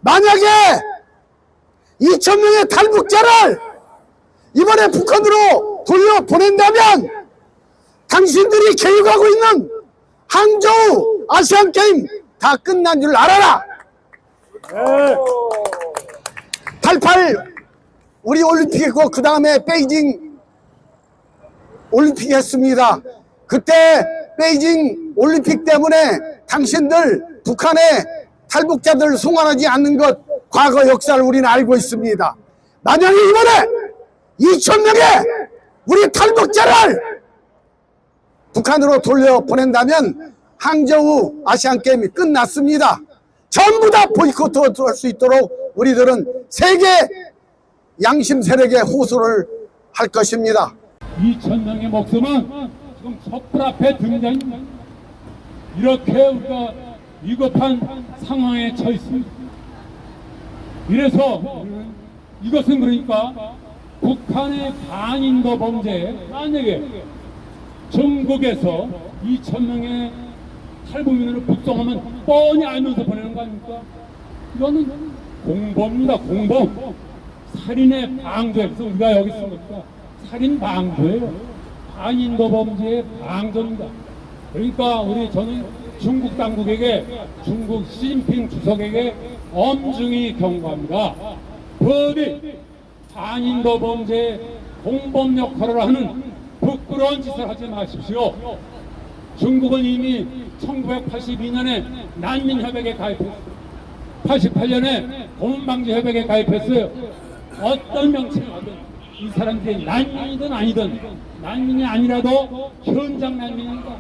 만약에 2,000명의 탈북자를 이번에 북한으로 돌려보낸다면 당신들이 계획하고 있는 항저우 아시안게임 다 끝난 줄 알아라. 88 우리 올림픽이고 그 다음에 베이징 올림픽 했습니다. 그때 베이징 올림픽 때문에 당신들 북한의 탈북자들을 송환하지 않는 것 과거 역사를 우리는 알고 있습니다. 만약에 이번에 2,000명의 우리 탈북자를 북한으로 돌려보낸다면 항저우 아시안게임이 끝났습니다. 전부 다 보이콧할 수 있도록 우리들은 세계 양심 세력에 호소를 할 것입니다. 2,000명의 목숨은 지금 촛불 앞에 등장 이렇게 우리가 위급한 상황에 처해 있습니다. 이래서 이것은 그러니까 북한의 반인도 범죄에 만약에 전국에서 2,000명의 탈북민을 북송하면 뻔히 알면서 보내는 거 아닙니까? 이거는 공범입니다. 공범. 살인의 방조에, 그래서 우리가 여기 쓴 겁니다. 살인 방조예요. 반인도 범죄의 방조입니다. 그러니까 저는 중국 당국에게, 중국 시진핑 주석에게 엄중히 경고합니다. 법이 반인도 범죄의 공범 역할을 하는 부끄러운 짓을 하지 마십시오. 중국은 이미 1982년에 난민협약에 가입했어요. 88년에 고문방지협약에 가입했어요. 어떤 명칭을 하든 이 사람들이 난민이든 아니든, 난민이 아니라도 현장 난민입니다.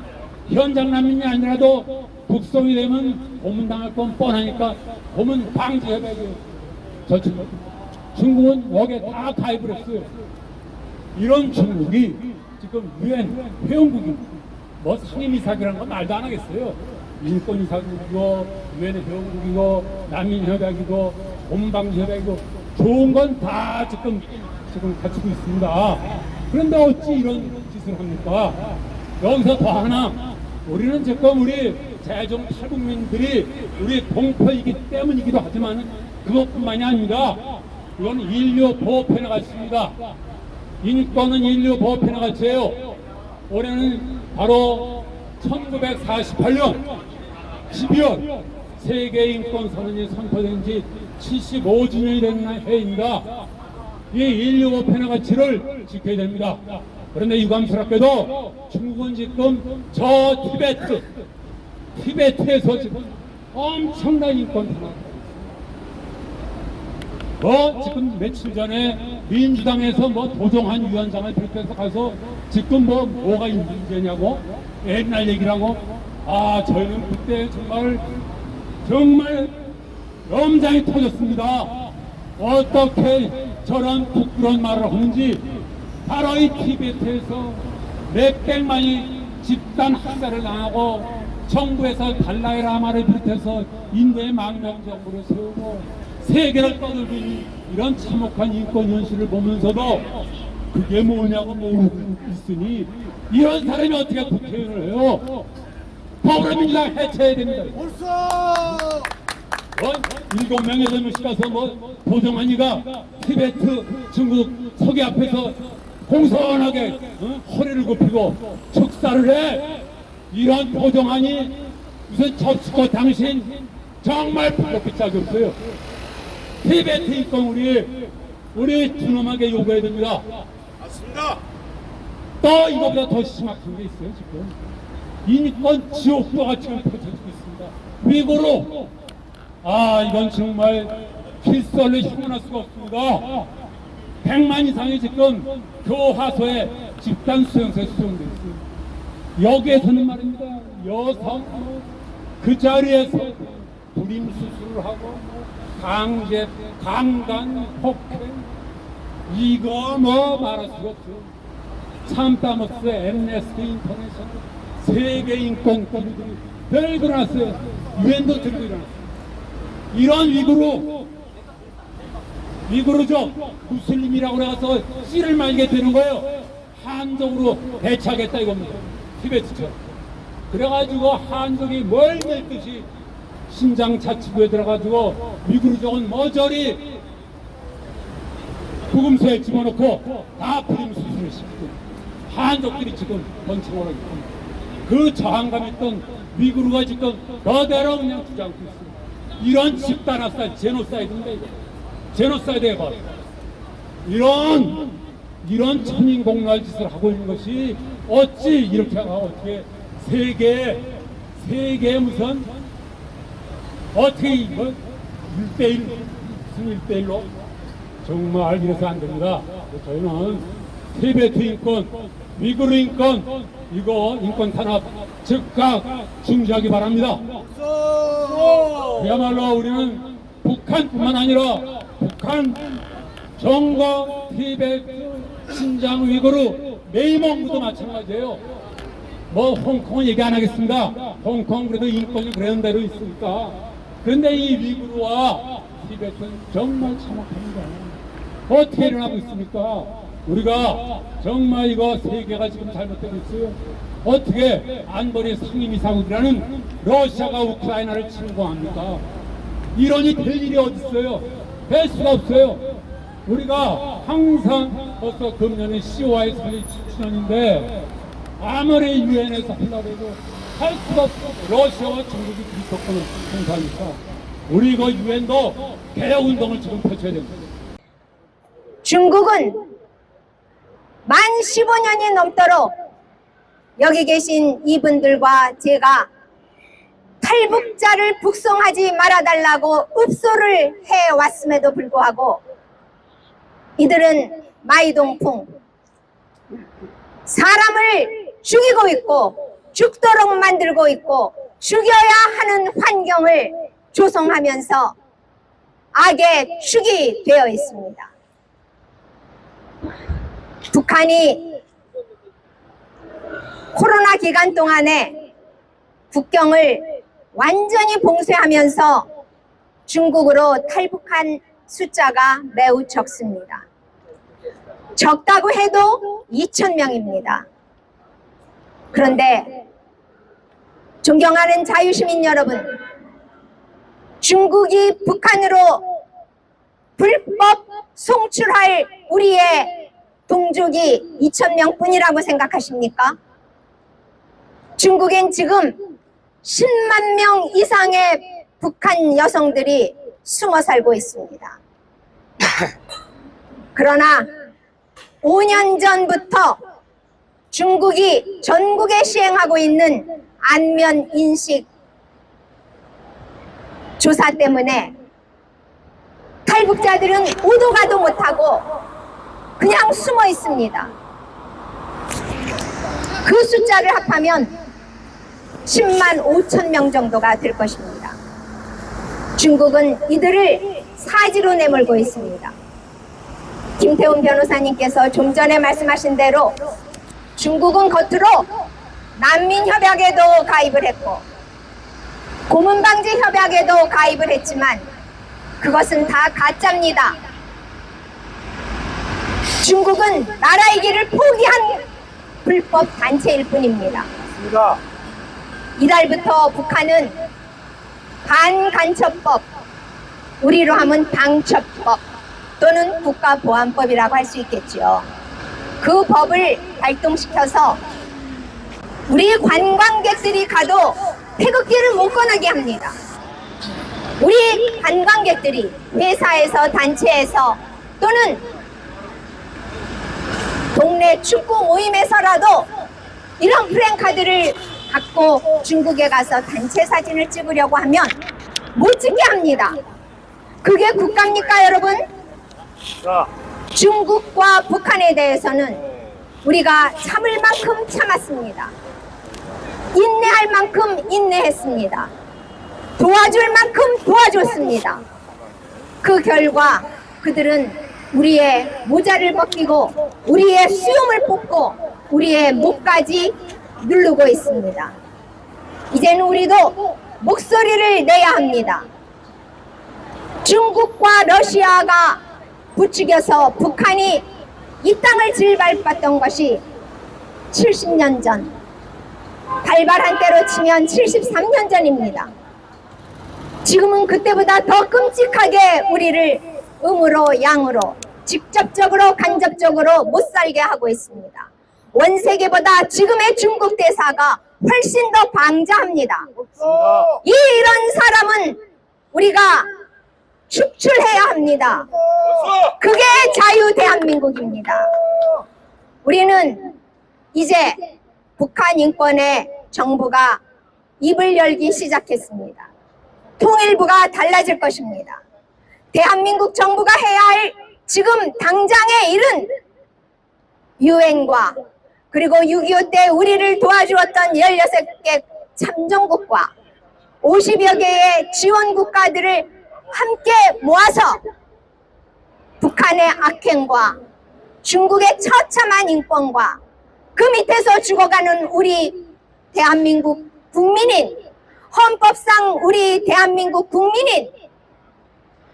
현장 난민이 아니라도 북송이 되면 고문당할 건 뻔하니까 고문방지협약이에요. 저 중국은 여기에 다 가입을 했어요. 이런 중국이 지금 유엔 회원국입니다. 뭐 상임이사기라는 건 말도 안 하겠어요. 인권이사국이고 유엔의 회원국이고 난민협약이고 고문방지협약이고 좋은 건 다 지금 갖추고 있습니다. 그런데 어찌 이런 짓을 합니까? 여기서 더 하나, 우리는 지금 우리 재정 탈북민들이 우리 동포이기 때문이기도 하지만 그것뿐만이 아닙니다. 이건 인류 보호편의 가치입니다. 인권은 인류 보호편의 가치예요. 올해는 바로 1948년 12월 세계인권선언이 선포된 지 75주년이 된 해입니다. 이 인류 보편의 가치를 지켜야 됩니다. 그런데 유감스럽게도 중국은 지금 저 티베트에서 지금 엄청난 인권 지금 며칠 전에 민주당에서 도종환 위원장을 비롯해서 가서 지금 뭐가 문제냐고 옛날 얘기라고. 저희는 그때 정말 염장이 터졌습니다. 어떻게 저런 부끄러운 말을 하는지. 바로 이 티베트에서 몇백만이 집단 학살을 당하고 정부에서 달라이라마를 비롯해서 인도의 망명정부를 세우고 세계를 떠들고 있는 이런 참혹한 인권 현실을 보면서도 그게 뭐냐고 모르고 있으니 이런 사람이 어떻게 국회의원을 해요? 더불어민주당 해체해야 됩니다. 벌써 7명의 젊은이 가서 도정환이가 티베트 중국 서기 앞에서 공손하게 허리를 굽히고 축사를 해. 이런 도정환이 무슨 접수고 당신 정말 부럽기 짝이 없어요. 티베트 인권 우리 준엄하게 요구해야 됩니다. 맞습니다. 또 이거보다 더 심각한 게 있어요. 지금 인권 지옥도가 지금 펼쳐지고 있습니다. 위고로 이건 정말 필설로 형언할 수가 없습니다. 100만 이상이 지금 교화소에 집단 수용소에 수용되어 있습니다. 여기에서는 말입니다. 여성 그 자리에서 불임 수술을 하고 강간, 폭행, 이거 말할 수가 없어요. 참다모스, 엠네스티 인터내셔널, 세계 인권 기구들이 들고 일어났어요. 유엔도 들고 일어났어요. 이런 위구르죠. 무슬림이라고 해서 씨를 말게 되는 거예요. 한족으로 대처하겠다 이겁니다. 티베트처럼. 그래가지고 한족이 뭘 맺듯이 신장 자치구에 들어가지고 위구르족은 모조리 구금소에 집어넣고 다 프림 수술을 시키고 한족들이 지금 번창을 하고 있습니다. 그 저항감 있던 위구르가 지금 그대로 그냥 주장하고 있습니다. 이런 집단 학살 제노사이드인데 이거 제노사이드에 봐요. 이런 천인공날 짓을 하고 있는 것이 어찌 이렇게 하고 어떻게 세계 무슨 어떻게 이거 1대1 무슨 1대1로 정말 이래서 안 됩니다. 저희는 티베트 인권, 위구르 인권 이거 인권 탄압 즉각 중지하기 바랍니다. 그야말로 우리는 북한뿐만 아니라 북한 정거, 티베트, 신장, 위구르, 네이몽구도 마찬가지예요. 뭐 홍콩은 얘기 안 하겠습니다. 홍콩 그래도 인권이 그런 대로 있으니까. 그런데 이 위구르와 티베트는 정말 참혹합니다. 어떻게 일어나고 있습니까? 우리가 정말 이거 세계가 지금 잘못되고 있어요. 어떻게 안보리 상임이사국이라는 러시아가 우크라이나를 침공합니까? 이런이 될 일이 어디 있어요? 될 수가 없어요. 우리가 항상 벌써 금년에 10월에 37주년인데 아무리 유엔에서 하려고 해도 할 수가 없어. 러시아와 중국이 기속권을 행사하니까 우리 이거 유엔도 개혁운동을 지금 펼쳐야 됩니다. 중국은 만 15년이 넘도록 여기 계신 이분들과 제가 탈북자를 북송하지 말아달라고 읍소를 해왔음에도 불구하고 이들은 마이동풍 사람을 죽이고 있고 죽도록 만들고 있고 죽여야 하는 환경을 조성하면서 악의 축이 되어 있습니다. 북한이 코로나 기간 동안에 국경을 완전히 봉쇄하면서 중국으로 탈북한 숫자가 매우 적습니다. 적다고 해도 2,000명입니다. 그런데 존경하는 자유시민 여러분, 중국이 북한으로 불법 송출할 우리의 동족이 2,000명 뿐이라고 생각하십니까? 중국엔 지금 10만 명 이상의 북한 여성들이 숨어 살고 있습니다. 그러나 5년 전부터 중국이 전국에 시행하고 있는 안면 인식 조사 때문에 탈북자들은 오도 가도 못하고 그냥 숨어 있습니다. 그 숫자를 합하면 10만 5천 명 정도가 될 것입니다. 중국은 이들을 사지로 내몰고 있습니다. 김태훈 변호사님께서 좀 전에 말씀하신 대로 중국은 겉으로 난민협약에도 가입을 했고 고문방지협약에도 가입을 했지만 그것은 다 가짜입니다. 중국은 나라의 길을 포기한 불법 단체일 뿐입니다. 이달부터 북한은 반간첩법, 우리로 하면 방첩법 또는 국가보안법이라고 할 수 있겠죠. 그 법을 발동시켜서 우리 관광객들이 가도 태극기를 못 꺼내게 합니다. 우리 관광객들이 회사에서 단체에서 또는 동네 축구 모임에서라도 이런 프랭카드를 갖고 중국에 가서 단체 사진을 찍으려고 하면 못 찍게 합니다. 그게 국가입니까, 여러분? 중국과 북한에 대해서는 우리가 참을 만큼 참았습니다. 인내할 만큼 인내했습니다. 도와줄 만큼 도와줬습니다. 그 결과 그들은 우리의 모자를 벗기고 우리의 수염을 뽑고 우리의 목까지 누르고 있습니다. 이제는 우리도 목소리를 내야 합니다. 중국과 러시아가 부추겨서 북한이 이 땅을 질밟았던 것이 70년 전, 발발한 때로 치면 73년 전입니다. 지금은 그때보다 더 끔찍하게 우리를 음으로 양으로 직접적으로 간접적으로 못 살게 하고 있습니다. 원세계보다 지금의 중국 대사가 훨씬 더 방자합니다. 이런 사람은 우리가 축출해야 합니다. 그게 자유 대한민국입니다. 우리는 이제 북한 인권의 정부가 입을 열기 시작했습니다. 통일부가 달라질 것입니다. 대한민국 정부가 해야 할 지금 당장의 일은 유엔과 그리고 6.25 때 우리를 도와주었던 16개 참전국과 50여 개의 지원국가들을 함께 모아서 북한의 악행과 중국의 처참한 인권과 그 밑에서 죽어가는 우리 대한민국 국민인, 헌법상 우리 대한민국 국민인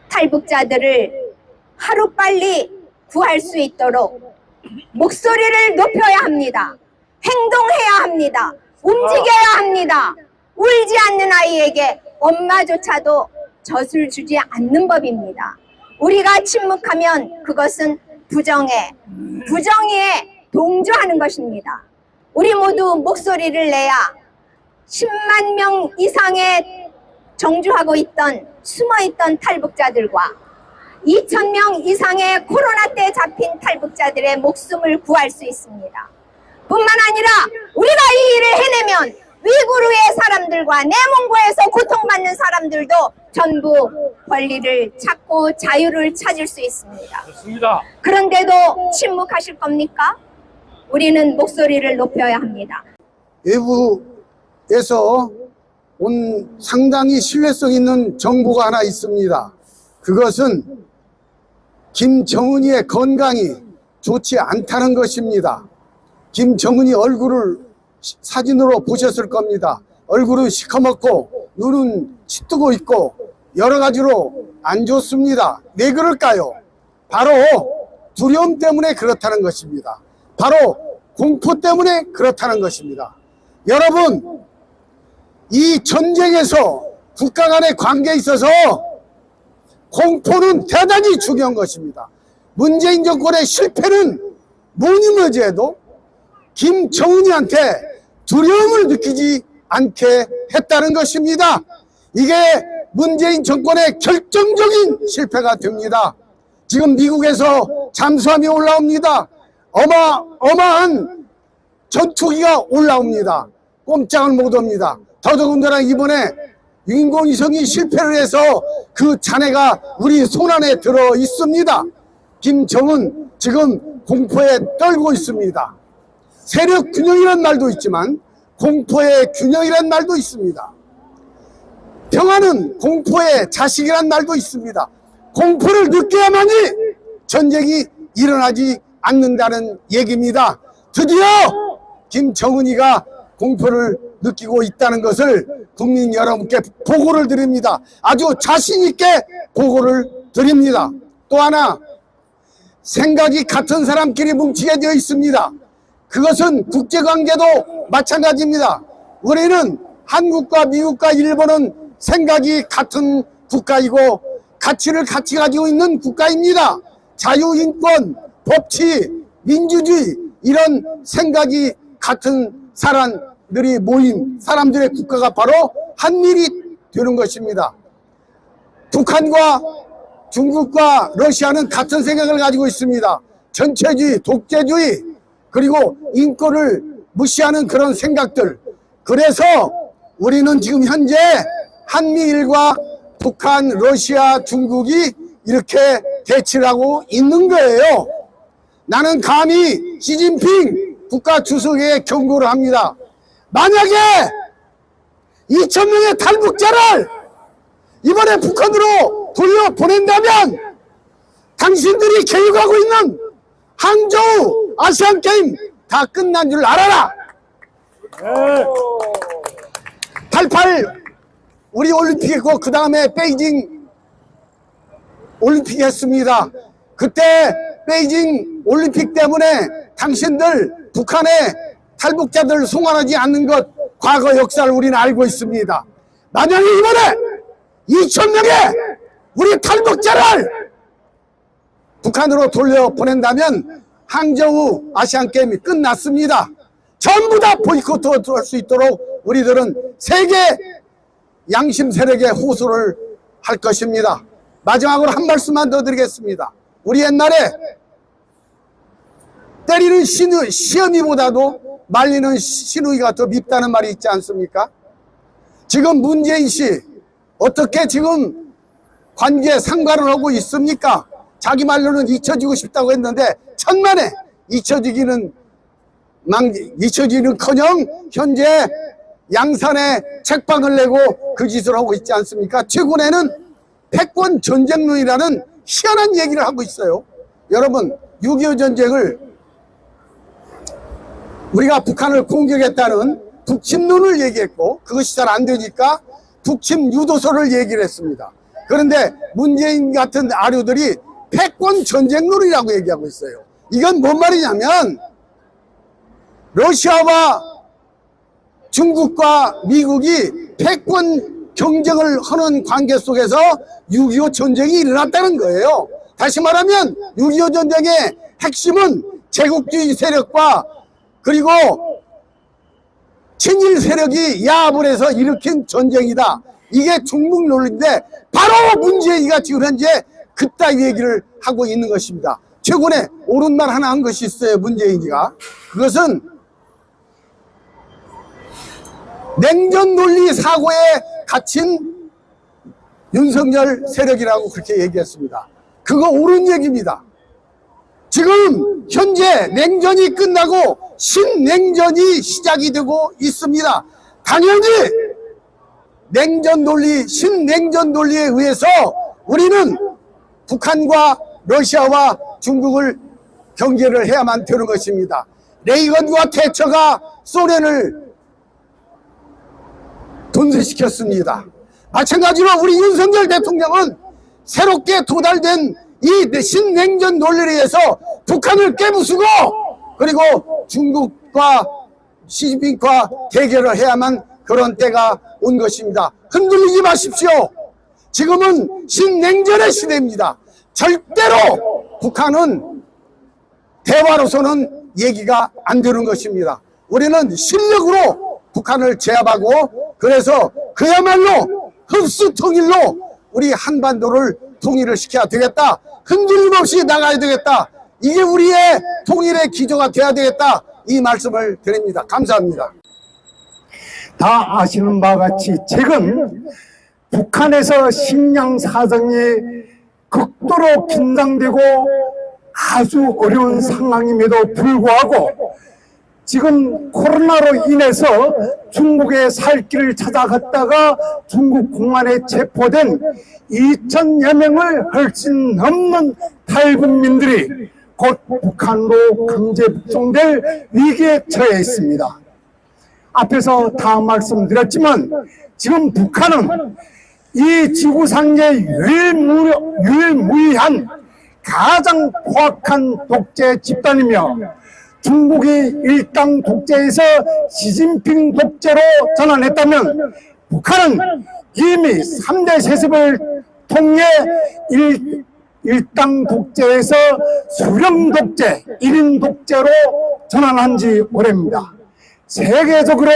탈북자들을 하루빨리 구할 수 있도록 목소리를 높여야 합니다. 행동해야 합니다. 움직여야 합니다. 울지 않는 아이에게 엄마조차도 젖을 주지 않는 법입니다. 우리가 침묵하면 그것은 부정에, 부정의에 동조하는 것입니다. 우리 모두 목소리를 내야 10만 명 이상의 정주하고 있던 숨어있던 탈북자들과 2,000명 이상의 코로나 때 잡힌 탈북자들의 목숨을 구할 수 있습니다. 뿐만 아니라 우리가 이 일을 해내면 위구르의 사람들과 내몽고에서 고통받는 사람들도 전부 권리를 찾고 자유를 찾을 수 있습니다. 좋습니다. 그런데도 침묵하실 겁니까? 우리는 목소리를 높여야 합니다. 외부에서 온 상당히 신뢰성 있는 정보가 하나 있습니다. 그것은 김정은이의 건강이 좋지 않다는 것입니다. 김정은이 얼굴을 사진으로 보셨을 겁니다. 얼굴은 시커멓고 눈은 치뜨고 있고 여러 가지로 안 좋습니다. 왜 그럴까요? 바로 두려움 때문에 그렇다는 것입니다. 바로 공포 때문에 그렇다는 것입니다. 여러분, 이 전쟁에서 국가 간의 관계에 있어서 공포는 대단히 중요한 것입니다. 문재인 정권의 실패는 뭐니 뭐지 해도 김정은이한테 두려움을 느끼지 않게 했다는 것입니다. 이게 문재인 정권의 결정적인 실패가 됩니다. 지금 미국에서 잠수함이 올라옵니다. 어마어마한 전투기가 올라옵니다. 꼼짝을 못합니다. 더더군다나 이번에 인공위성이 실패를 해서 그 잔해가 우리 손안에 들어 있습니다. 김정은 지금 공포에 떨고 있습니다. 세력 균형이란 말도 있지만 공포의 균형이란 말도 있습니다. 평화는 공포의 자식이란 말도 있습니다. 공포를 느껴야만이 전쟁이 일어나지 않는다는 얘기입니다. 드디어 김정은이가 공포를 느끼고 있다는 것을 국민 여러분께 보고를 드립니다. 아주 자신 있게 보고를 드립니다. 또 하나, 생각이 같은 사람끼리 뭉치게 되어 있습니다. 그것은 국제관계도 마찬가지입니다. 우리는 한국과 미국과 일본은 생각이 같은 국가이고 가치를 같이 가지고 있는 국가입니다. 자유, 인권, 법치, 민주주의 이런 생각이 같은 사람들이 모인 사람들의 국가가 바로 한미일이 되는 것입니다. 북한과 중국과 러시아는 같은 생각을 가지고 있습니다. 전체주의, 독재주의, 그리고 인권을 무시하는 그런 생각들. 그래서 우리는 지금 현재 한미일과 북한, 러시아, 중국이 이렇게 대치를 하고 있는 거예요. 나는 감히 시진핑 국가 주석에게 경고를 합니다. 만약에 2,000명의 탈북자를 이번에 북한으로 돌려보낸다면 당신들이 계획하고 있는 항저우 아시안게임 다 끝난 줄 알아라. 88 우리 올림픽 했고 그 다음에 베이징 올림픽 했습니다. 그때 베이징 올림픽 때문에 당신들 북한의 탈북자들을 송환하지 않는 것 과거 역사를 우리는 알고 있습니다. 만약에 이번에 2,000명의 우리 탈북자를 북한으로 돌려보낸다면 항저우 아시안게임이 끝났습니다. 전부 다 보이콧할 수 있도록 우리들은 세계 양심 세력에 호소를 할 것입니다. 마지막으로 한 말씀만 더 드리겠습니다. 우리 옛날에 때리는 시어미보다도 말리는 시누이가 더 밉다는 말이 있지 않습니까? 지금 문재인 씨 어떻게 지금 관계 상관을 하고 있습니까? 자기 말로는 잊혀지고 싶다고 했는데 천만에 잊혀지는커녕 현재 양산에 책방을 내고 그 짓을 하고 있지 않습니까? 최근에는 패권 전쟁론이라는 희한한 얘기를 하고 있어요. 여러분, 6.25 전쟁을 우리가 북한을 공격했다는 북침론을 얘기했고 그것이 잘 안 되니까 북침 유도설을 얘기를 했습니다. 그런데 문재인 같은 아류들이 패권 전쟁론이라고 얘기하고 있어요. 이건 뭔 말이냐면 러시아와 중국과 미국이 패권 경쟁을 하는 관계 속에서 6.25 전쟁이 일어났다는 거예요. 다시 말하면 6.25 전쟁의 핵심은 제국주의 세력과 그리고 친일 세력이 야합을 해서 일으킨 전쟁이다. 이게 중국 논리인데 바로 문재인이가 지금 현재 그따위 얘기를 하고 있는 것입니다. 최근에 옳은 말 하나 한 것이 있어요. 문재인이가. 그것은 냉전 논리 사고에 갇힌 윤석열 세력이라고 그렇게 얘기했습니다. 그거 옳은 얘기입니다. 지금 현재 냉전이 끝나고 신냉전이 시작이 되고 있습니다. 당연히 냉전 논리, 신냉전 논리에 의해서 우리는 북한과 러시아와 중국을 경계를 해야만 되는 것입니다. 레이건과 태처가 소련을 돈세시켰습니다. 마찬가지로 우리 윤석열 대통령은 새롭게 도달된 이 신냉전 논리에 의해서 북한을 깨부수고 그리고 중국과 시진핑과 대결을 해야만 그런 때가 온 것입니다. 흔들리지 마십시오. 지금은 신냉전의 시대입니다. 절대로 북한은 대화로서는 얘기가 안 되는 것입니다. 우리는 실력으로 북한을 제압하고 그래서 그야말로 흡수 통일로 우리 한반도를 통일을 시켜야 되겠다. 흔들림 없이 나가야 되겠다. 이게 우리의 통일의 기조가 돼야 되겠다. 이 말씀을 드립니다. 감사합니다. 다 아시는 바와 같이 최근 북한에서 식량 사정이 극도로 긴장되고 아주 어려운 상황임에도 불구하고 지금 코로나로 인해서 중국에 살 길을 찾아갔다가 중국 공안에 체포된 2,000여 명을 훨씬 넘는 탈북민들이 곧 북한으로 강제 북송될 위기에 처해 있습니다. 앞에서 다 말씀드렸지만 지금 북한은 이 지구상의 유일무이한 가장 포악한 독재 집단이며 중국이 일당 독재에서 시진핑 독재로 전환했다면 북한은 이미 3대 세습을 통해 일당 독재에서 수령 독재, 1인 독재로 전환한 지 오래입니다. 세계적으로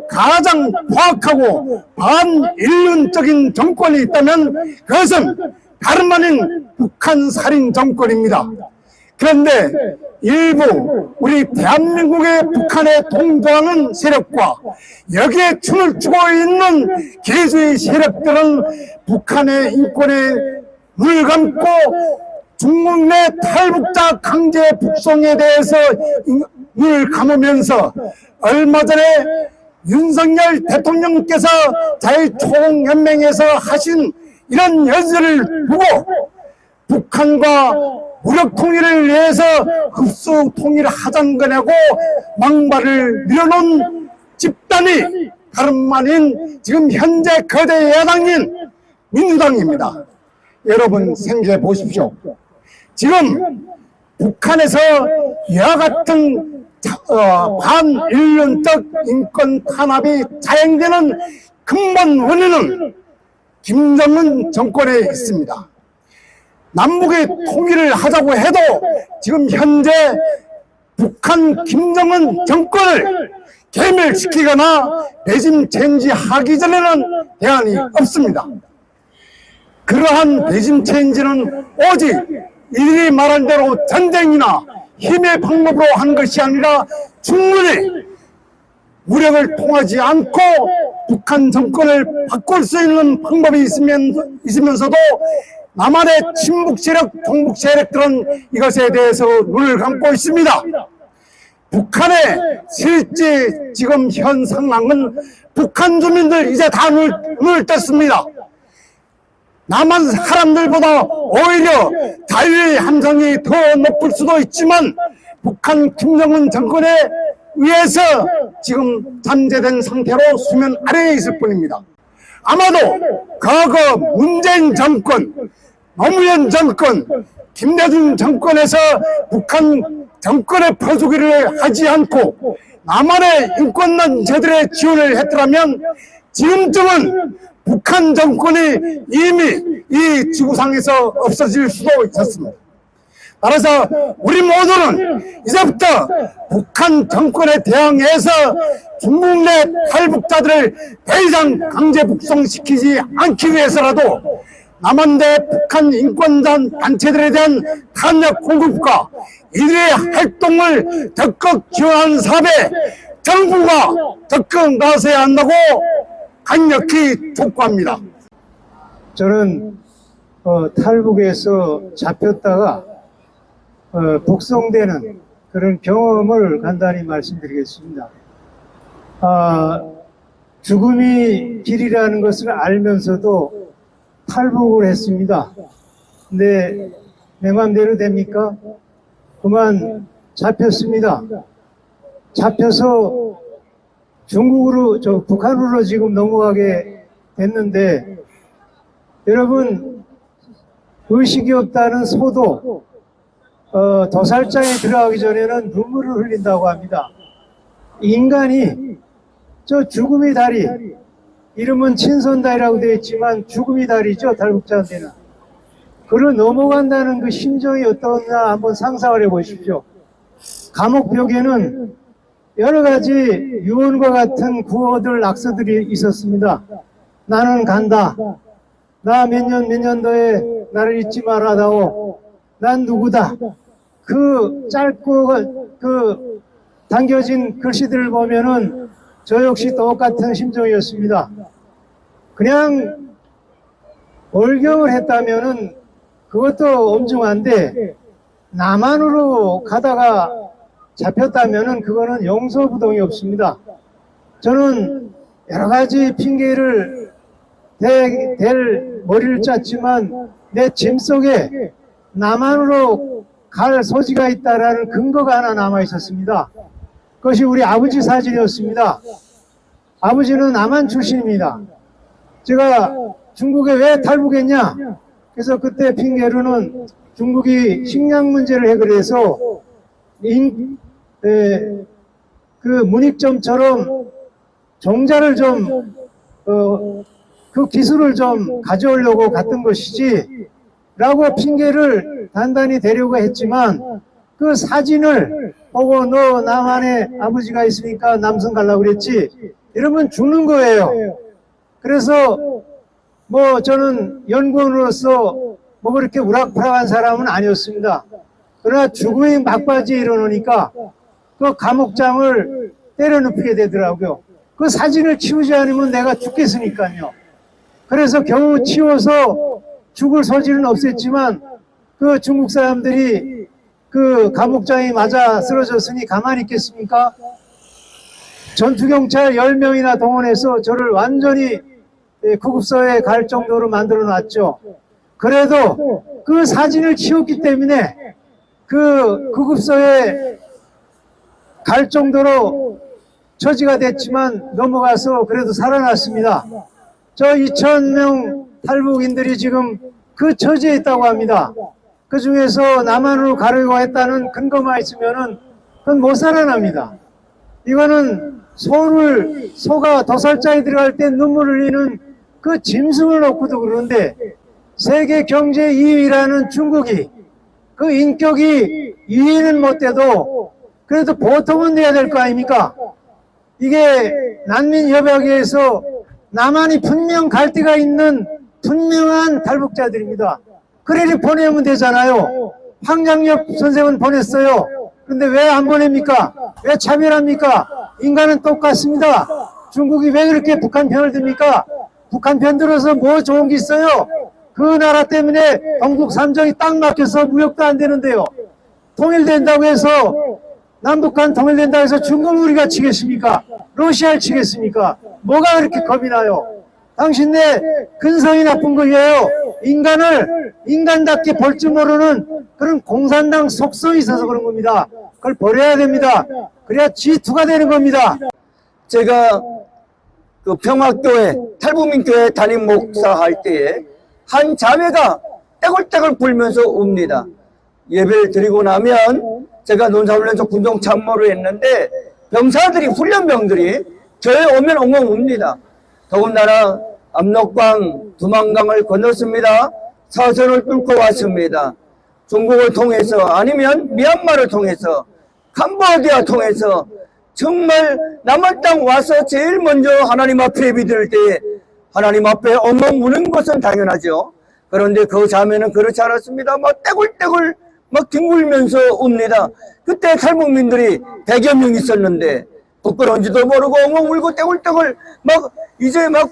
가장 포악하고 반인륜적인 정권이 있다면 그것은 다름 아닌 북한 살인 정권입니다. 그런데 일부 우리 대한민국의 북한에 동조하는 세력과 여기에 춤을 추고 있는 개주의 세력들은 북한의 인권에 눈을 감고 중국 내 탈북자 강제 북송에 대해서 눈을 감으면서 얼마 전에 윤석열 대통령께서 자유총연맹에서 하신 이런 연설을 보고 북한과 무력 통일을 위해서 흡수 통일을 하자는 거냐고 막말을 밀어놓은 집단이 다름 아닌 지금 현재 거대 야당인 민주당입니다. 여러분 생각해 보십시오. 지금 북한에서 이와 같은 반인륜적 인권 탄압이 자행되는 근본 원인은 김정은 정권에 있습니다. 남북의 통일을 하자고 해도 지금 현재 북한 김정은 정권을 괴멸시키거나 레짐 체인지하기 전에는 대안이 없습니다. 그러한 레짐 체인지는 오직 이들이 말한 대로 전쟁이나 힘의 방법으로 하는 것이 아니라 충분히 무력을 통하지 않고 북한 정권을 바꿀 수 있는 방법이 있으면서도 남한의 친북 세력, 종북 세력들은 이것에 대해서 눈을 감고 있습니다. 북한의 실제 지금 현 상황은 북한 주민들 이제 다 눈을 떴습니다. 남한 사람들보다 오히려 자유의 함성이 더 높을 수도 있지만 북한 김정은 정권에 의해서 지금 잠재된 상태로 수면 아래에 있을 뿐입니다. 아마도 과거 문재인 정권, 노무현 정권, 김대중 정권에서 북한 정권의 퍼주기를 하지 않고 남한의 인권단체들의 지원을 했더라면 지금쯤은 북한 정권이 이미 이 지구상에서 없어질 수도 있었습니다. 따라서 우리 모두는 이제부터 북한 정권에 대항해서 중국 내 탈북자들을 더 이상 강제 북송시키지 않기 위해서라도 남한대 북한 인권단 단체들에 대한 탄력 공급과 이들의 활동을 적극 지원하는 사업에 정부가 적극 나서야 한다고 강력히 촉구합니다. 저는 탈북에서 잡혔다가 북송되는 그런 경험을 간단히 말씀드리겠습니다. 죽음이 길이라는 것을 알면서도 탈북을 했습니다. 근데 내 맘대로 됩니까? 그만 잡혔습니다. 잡혀서 중국으로, 북한으로 지금 넘어가게 됐는데, 여러분, 의식이 없다는 소도, 도살장에 들어가기 전에는 눈물을 흘린다고 합니다. 인간이, 저 죽음의 다리, 이름은 친선다리라고 되어 있지만 죽음의 다리죠, 탈북자한테는. 그를 넘어간다는 그 심정이 어떠냐 한번 상상을 해보십시오. 감옥 벽에는 여러 가지 유언과 같은 구호들, 낙서들이 있었습니다. 나는 간다. 나 몇 년도에 나를 잊지 말아다오. 난 누구다. 그 짧고 그 당겨진 글씨들을 보면은 저 역시 똑같은 심정이었습니다. 그냥 월경을 했다면은 그것도 엄중한데 남한으로 가다가 잡혔다면은 그거는 용서부동이 없습니다. 저는 여러 가지 핑계를 댈 머리를 짰지만 내 짐 속에 남한으로 갈 소지가 있다라는 근거가 하나 남아 있었습니다. 그것이 우리 아버지 사진이었습니다. 아버지는 남한 출신입니다. 제가 중국에 왜 탈북했냐? 그래서 그때 핑계로는 중국이 식량 문제를 해결해서 그 문익점처럼 종자를 좀 그 기술을 좀 가져오려고 갔던 것이지 라고 핑계를 단단히 대려고 했지만 그 사진을 보고 너 남한에 아버지가 있으니까 남성 가려고 그랬지 이러면 죽는 거예요. 그래서 뭐 저는 연구원으로서 뭐 그렇게 우락부락한 사람은 아니었습니다. 그러나 죽음의 막바지에 이르노니까 그 감옥장을 때려눕히게 되더라고요. 그 사진을 치우지 않으면 내가 죽겠으니까요. 그래서 겨우 치워서 죽을 소지는 없었지만 그 중국 사람들이 그 감옥장에 맞아 쓰러졌으니 가만히 있겠습니까? 전투경찰 10명이나 동원해서 저를 완전히 구급소에 갈 정도로 만들어 놨죠. 그래도 그 사진을 치웠기 때문에 그 구급소에 갈 정도로 처지가 됐지만 넘어가서 그래도 살아났습니다. 저 2,000명 탈북인들이 지금 그 처지에 있다고 합니다. 그 중에서 남한으로 가려고 했다는 근거만 있으면은 그건 못 살아납니다. 이거는 소가 도살장에 들어갈 때 눈물 흘리는 그 짐승을 놓고도 그러는데 세계 경제 2위라는 중국이 그 인격이 2위는 못 돼도 그래도 보통은 내야 될 거 아닙니까? 이게 난민협약에서 남한이 분명 갈대가 있는 분명한 탈북자들입니다. 그래야 보내면 되잖아요. 황장엽 선생은 보냈어요. 그런데 왜 안 보냅니까? 왜 차별합니까? 인간은 똑같습니다. 중국이 왜 그렇게 북한 편을 듭니까? 북한 편 들어서 뭐 좋은 게 있어요? 그 나라 때문에 동북 삼정이 딱 막혀서 무역도 안 되는데요. 통일된다고 해서 남북한 통일된다고 해서 중국을 우리가 치겠습니까? 러시아를 치겠습니까? 뭐가 그렇게 겁이 나요? 당신네 근성이 나쁜 거예요. 인간을 인간답게 볼 줄 모르는 그런 공산당 속성이 있어서 그런 겁니다. 그걸 버려야 됩니다. 그래야 G2가 되는 겁니다. 제가 그 평화교회, 탈북민교회 담임 목사 할 때에 한 자매가 떼굴떼굴 불면서 옵니다. 예배를 드리고 나면 제가 논사훈련소 군종 참모를 했는데 병사들이, 훈련병들이 교회에 오면 엉엉 웁니다. 더군다나 압록강, 두만강을 건넜습니다. 사선을 뚫고 왔습니다. 중국을 통해서 아니면 미얀마를 통해서 캄보디아 통해서 정말 남한 땅 와서 제일 먼저 하나님 앞에 예배 드릴 때 하나님 앞에 엉엉 우는 것은 당연하죠. 그런데 그 자매는 그렇지 않았습니다. 막 떼굴떼굴 막 뒹굴면서 옵니다. 그때 탈북민들이 100여 명 있었는데 부끄러운지도 모르고 엉엉 울고 떼굴떼굴 막 이제 막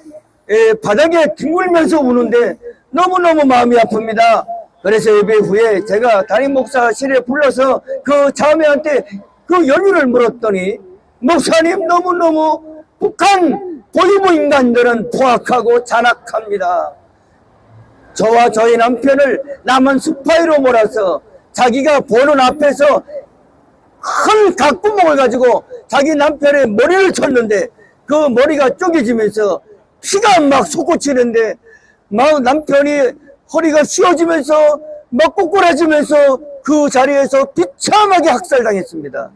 바닥에 뒹굴면서 우는데 너무너무 마음이 아픕니다. 그래서 예배 후에 제가 담임 목사실에 불러서 그 자매한테 그 연유를 물었더니 목사님 너무너무 북한 보이부 인간들은 포악하고 잔악합니다. 저와 저희 남편을 남한 스파이로 몰아서 자기가 보는 앞에서 큰 각구멍을 가지고 자기 남편의 머리를 쳤는데 그 머리가 쪼개지면서 피가 막 솟구치는데 막 남편이 허리가 휘어지면서 막 꼬꾸라지면서 그 자리에서 비참하게 학살당했습니다.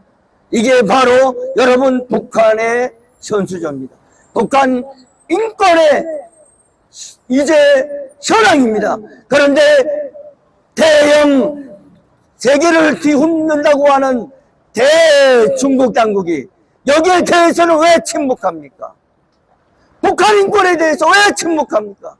이게 바로 여러분 북한의 현수조입니다. 북한 인권의 이제 현황입니다. 그런데 대형 세계를 뒤흔든다고 하는 대중국 당국이 여기에 대해서는 왜 침묵합니까? 북한 인권에 대해서 왜 침묵합니까?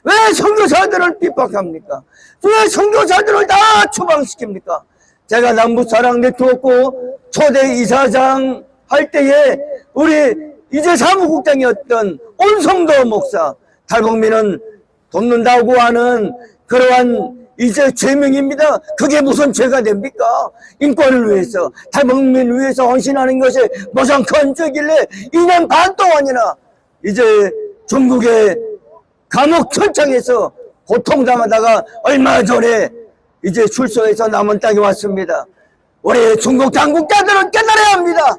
왜 선교사들을 핍박합니까? 왜 선교사들을 다 추방시킵니까? 제가 남북사랑 네트워크 초대 이사장 할 때에 우리 이제 사무국장이었던 온성도 목사, 탈북민은 돕는다고 하는 그러한 이제 죄명입니다. 그게 무슨 죄가 됩니까? 인권을 위해서, 탈북민을 위해서 헌신하는 것이 무슨 큰 죄길래 2년 반 동안이나 이제 중국의 감옥 철창에서 고통당하다가 얼마 전에 이제 출소해서 남은 땅에 왔습니다. 우리 중국 당국자들은 깨달아야 합니다.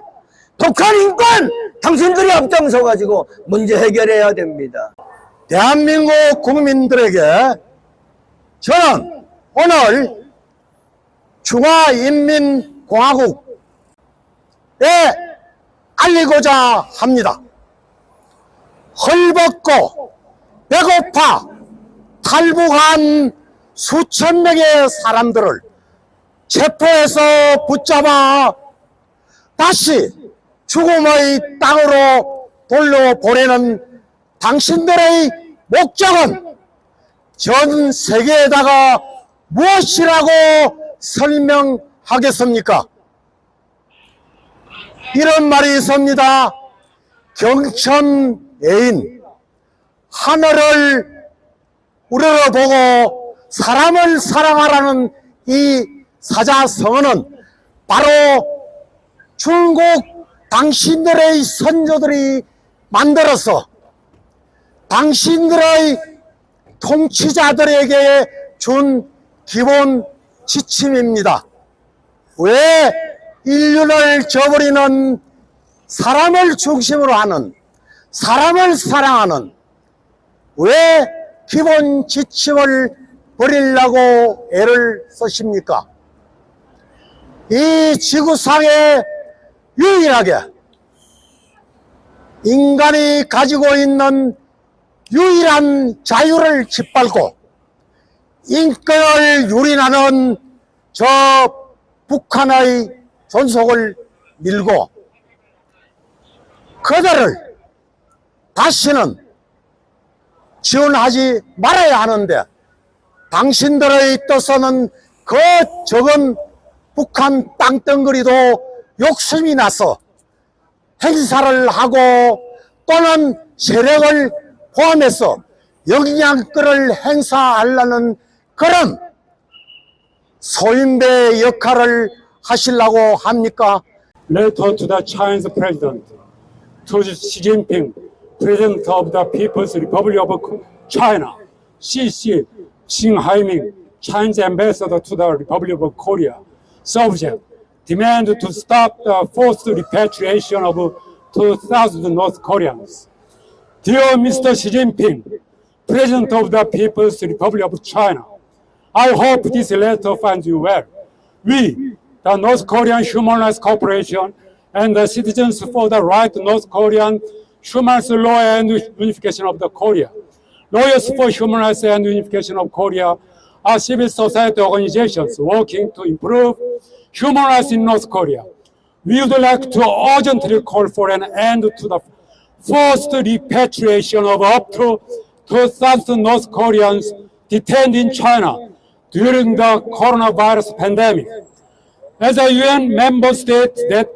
북한 인권 당신들이 앞장서가지고 문제 해결해야 됩니다. 대한민국 국민들에게 저는 오늘 중화인민공화국에 알리고자 합니다. 헐벗고 배고파 탈북한 수천 명의 사람들을 체포해서 붙잡아 다시 죽음의 땅으로 돌려보내는 당신들의 목적은 전 세계에다가 무엇이라고 설명하겠습니까? 이런 말이 있습니다. 경천 애인 하늘을 우러러보고 사람을 사랑하라는 이 사자성어는 바로 중국 당신들의 선조들이 만들어서 당신들의 통치자들에게 준 기본 지침입니다. 왜 인류를 저버리는 사람을 중심으로 하는, 사람을 사랑하는 왜 기본 지침을 버리려고 애를 쓰십니까? 이 지구상에 유일하게 인간이 가지고 있는 유일한 자유를 짓밟고 인권을 유린하는 저 북한의 존속을 밀고 그들을 다시는 지원하지 말아야 하는데 당신들의 뜻은 그 적은 북한 땅덩어리도 욕심이 나서 행사를 하고 또는 세력을 포함해서 영향권을 행사하려는 그런 소인배 역할을 하시려고 합니까? Letter to the Chinese President, to Xi Jinping, President of the People's Republic of China, CC Xing Haiming, Chinese Ambassador to the Republic of Korea. Subject: demand to stop the forced repatriation of 2,000 North Koreans. Dear Mr. Xi Jinping, President of the People's Republic of China, I hope this letter finds you well. We, the North Korean Human Rights Corporation, and the Citizens for the Right to North Korean Human Rights Law and Unification of the Korea, Lawyers for Human Rights and Unification of Korea, are civil society organizations working to improve human rights in North Korea. We would like to urgently call for an end to the forced repatriation of up to 2,000 North Koreans detained in China during the coronavirus pandemic. As a UN member state that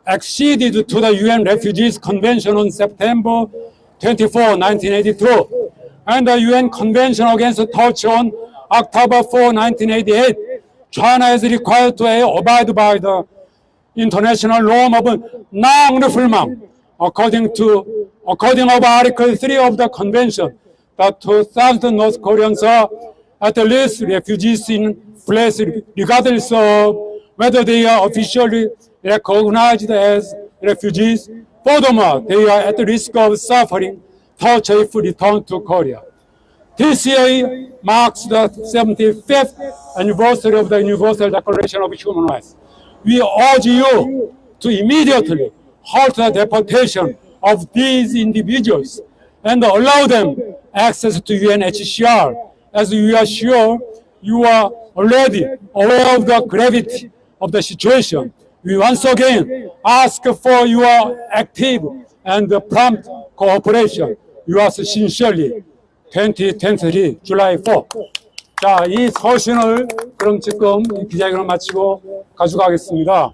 acceded to the UN Refugees Convention on September 24, 1982, and the UN Convention Against Torture on October 4, 1988, China is required to abide by the international norm of non-refoulement. According of Article 3 of the Convention, the 2,000 North Koreans are at least refugees in place regardless of whether they are officially recognized as refugees. Furthermore, they are at risk of suffering torture if returned to Korea. This year marks the 75th anniversary of the Universal Declaration of Human Rights. We urge you to immediately halt the deportation of these individuals and allow them access to UNHCR, as we are sure you are already aware of the gravity of the situation. We once again ask for your active and prompt cooperation. Yours sincerely, 2023 July 4. 자, 이 서신을 그럼 지금 기자회견을 마치고 가져가겠습니다.